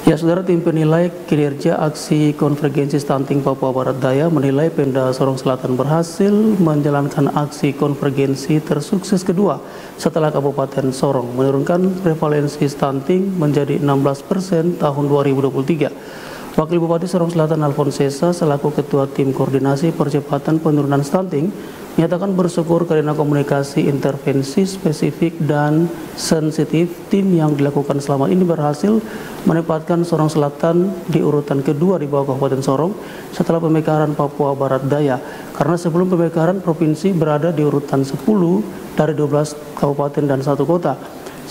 Ya, Saudara, tim penilai kinerja aksi konvergensi stunting Papua Barat Daya menilai Pemda Sorong Selatan berhasil menjalankan aksi konvergensi tersukses kedua setelah Kabupaten Sorong menurunkan prevalensi stunting menjadi 16% tahun 2023. Wakil Bupati Sorong Selatan Alfonsesa selaku Ketua Tim Koordinasi Percepatan Penurunan Stunting menyatakan bersyukur karena komunikasi intervensi spesifik dan sensitif tim yang dilakukan selama ini berhasil menempatkan Sorong Selatan di urutan kedua di bawah Kabupaten Sorong setelah pemekaran Papua Barat Daya, karena sebelum pemekaran provinsi berada di urutan 10 dari 12 kabupaten dan 1 kota,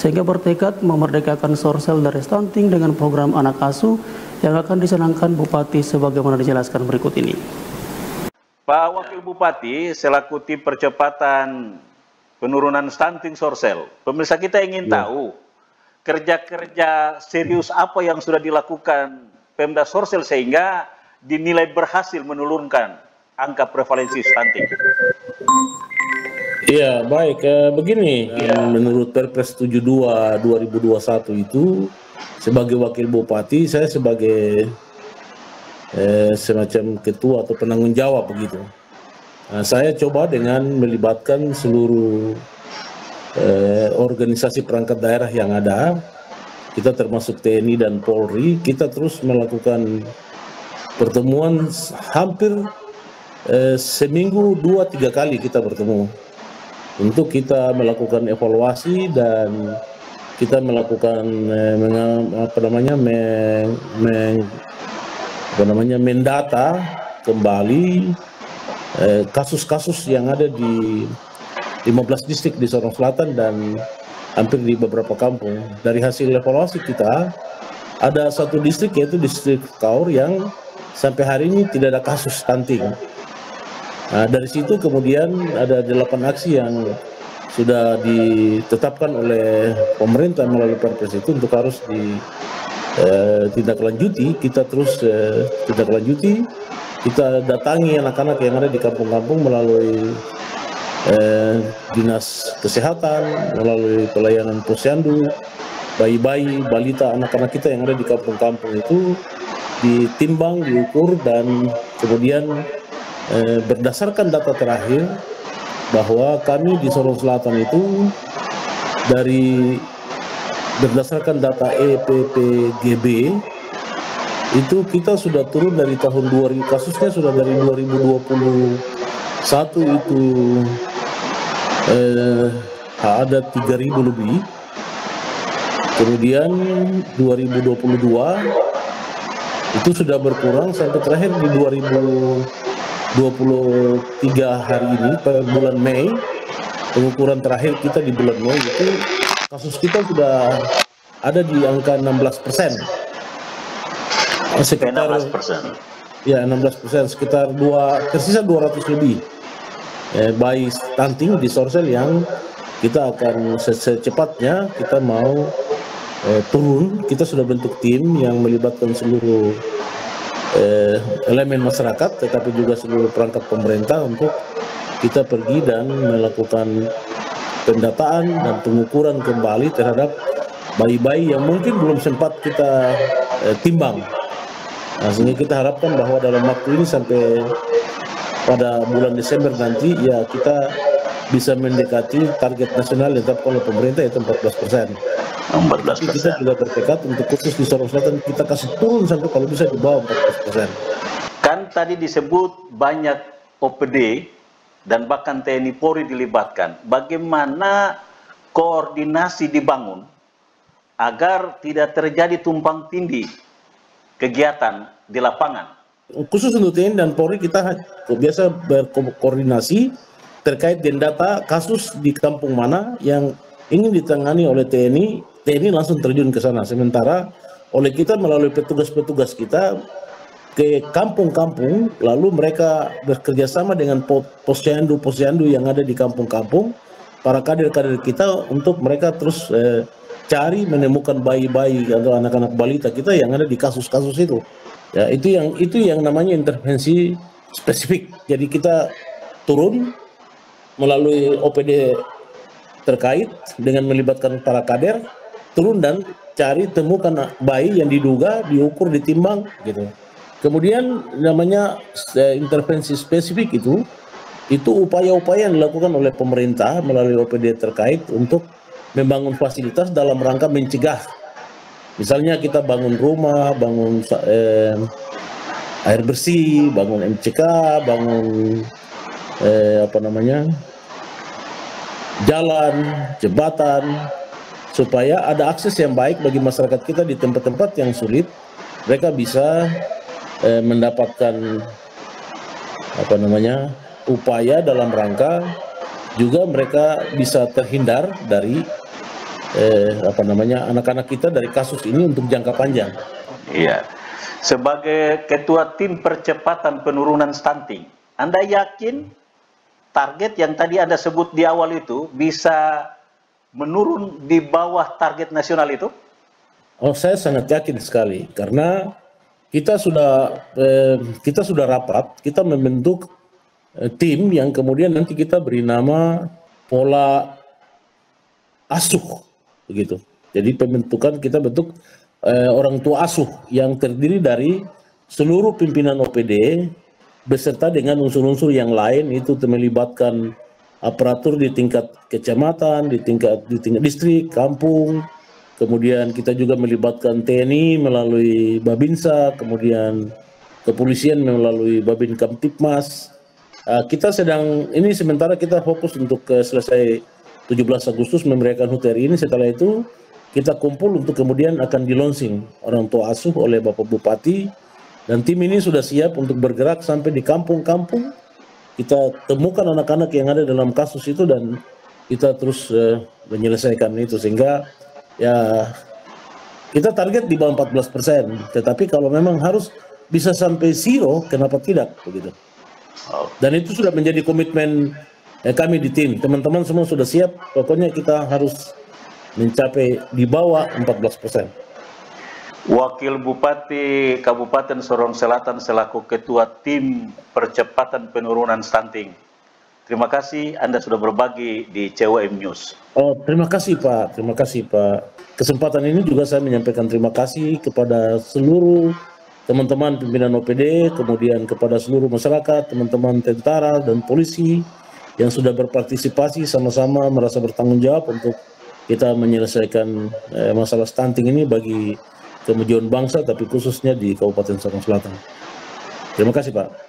sehingga bertekad memerdekakan Sorsel dari stunting dengan program anak asuh yang akan disenangkan Bupati sebagaimana dijelaskan berikut ini. Pak Wakil Bupati, selaku tim percepatan penurunan stunting Sorsel, pemirsa kita ingin tahu kerja-kerja serius apa yang sudah dilakukan Pemda Sorsel sehingga dinilai berhasil menurunkan angka prevalensi stunting. Iya, baik. Begini, menurut Perpres 72 2021 itu, sebagai Wakil Bupati, saya sebagai semacam ketua atau penanggung jawab begitu. Nah, saya coba dengan melibatkan seluruh organisasi perangkat daerah yang ada, kita termasuk TNI dan Polri, kita terus melakukan pertemuan hampir seminggu 2-3 kali kita bertemu untuk kita melakukan evaluasi dan kita melakukan mendata kembali kasus-kasus yang ada di 15 distrik di Sorong Selatan dan hampir di beberapa kampung. Dari hasil evaluasi kita, ada satu distrik yaitu distrik Kaur yang sampai hari ini tidak ada kasus stunting. Nah, dari situ kemudian ada 8 aksi yang sudah ditetapkan oleh pemerintah melalui Perpres itu untuk harus ditindaklanjuti. Kita terus tindaklanjuti, kita datangi anak-anak yang ada di kampung-kampung melalui dinas kesehatan, melalui pelayanan posyandu, bayi-bayi, balita, anak-anak kita yang ada di kampung-kampung itu ditimbang, diukur, dan kemudian berdasarkan data terakhir bahwa kami di Sorong Selatan itu berdasarkan data EPPGB itu kita sudah turun dari tahun 2000, kasusnya sudah dari 2021 itu ada 3.000 lebih, kemudian 2022 itu sudah berkurang sampai terakhir di 2023 hari ini pada bulan Mei, pengukuran terakhir kita di bulan Mei itu kasus kita sudah ada di angka 16%. Sekitar 16%. Ya, 16%, sekitar tersisa 200 lebih bayi stunting di Sorsel yang kita akan secepatnya kita mau turun. Kita sudah bentuk tim yang melibatkan seluruh elemen masyarakat, tetapi juga seluruh perangkat pemerintah untuk kita pergi dan melakukan pendataan dan pengukuran kembali terhadap bayi-bayi yang mungkin belum sempat kita timbang. Nah, sehingga kita harapkan bahwa dalam waktu ini sampai pada bulan Desember nanti ya kita bisa mendekati target nasional yang ditetapkan oleh pemerintah yaitu 14%. Tapi kita juga bertekad untuk khusus di Sorong Selatan kita kasih turun sampai kalau bisa di bawah 14%. Kan tadi disebut banyak OPD dan bahkan TNI Polri dilibatkan. Bagaimana koordinasi dibangun agar tidak terjadi tumpang tindih kegiatan di lapangan? Khusus untuk TNI dan Polri kita biasa berkoordinasi terkait dengan data kasus di kampung mana yang ingin ditangani oleh TNI langsung terjun ke sana. Sementara oleh kita melalui petugas-petugas kita ke kampung-kampung, lalu mereka bekerja sama dengan posyandu yang ada di kampung-kampung, para kader-kader kita untuk mereka terus cari menemukan bayi-bayi atau anak-anak balita kita yang ada di kasus-kasus itu. Ya, itu yang namanya intervensi spesifik. Jadi kita turun melalui OPD terkait dengan melibatkan para kader, turun dan cari temukan bayi yang diduga, diukur, ditimbang gitu. Kemudian namanya intervensi spesifik itu upaya-upaya yang dilakukan oleh pemerintah melalui OPD terkait untuk membangun fasilitas dalam rangka mencegah. Misalnya kita bangun rumah, bangun air bersih, bangun MCK, bangun jalan, jembatan, supaya ada akses yang baik bagi masyarakat kita di tempat-tempat yang sulit. Mereka bisa mendapatkan upaya dalam rangka juga mereka bisa terhindar dari anak-anak kita dari kasus ini untuk jangka panjang. Iya. Sebagai ketua tim percepatan penurunan stunting, Anda yakin target yang tadi Anda sebut di awal itu bisa menurun di bawah target nasional itu? Oh, saya sangat yakin sekali karena kita sudah rapat, kita membentuk tim yang kemudian nanti kita beri nama pola asuh begitu. Jadi kita bentuk orang tua asuh yang terdiri dari seluruh pimpinan OPD beserta dengan unsur-unsur yang lain, itu melibatkan aparatur di tingkat kecamatan, di tingkat distrik, kampung. Kemudian kita juga melibatkan TNI melalui Babinsa, kemudian kepolisian melalui Babin Kamtipmas. Kita sementara kita fokus untuk selesai 17 Agustus memeriahkan HUT RI ini. Setelah itu kita kumpul untuk kemudian akan di-launching orang tua asuh oleh Bapak Bupati, dan tim ini sudah siap untuk bergerak sampai di kampung-kampung. Kita temukan anak-anak yang ada dalam kasus itu dan kita terus menyelesaikan itu, sehingga ya kita target di bawah 14%, tetapi kalau memang harus bisa sampai zero, kenapa tidak begitu. Dan itu sudah menjadi komitmen kami di tim. Teman-teman semua sudah siap, pokoknya kita harus mencapai di bawah 14%. Wakil Bupati Kabupaten Sorong Selatan selaku Ketua Tim Percepatan Penurunan Stunting, terima kasih Anda sudah berbagi di CWM News. Oh, terima kasih Pak, terima kasih Pak. Kesempatan ini juga saya menyampaikan terima kasih kepada seluruh teman-teman pimpinan OPD, kemudian kepada seluruh masyarakat, teman-teman tentara dan polisi yang sudah berpartisipasi sama-sama merasa bertanggung jawab untuk kita menyelesaikan masalah stunting ini bagi kemajuan bangsa, tapi khususnya di Kabupaten Sorong Selatan. Terima kasih Pak.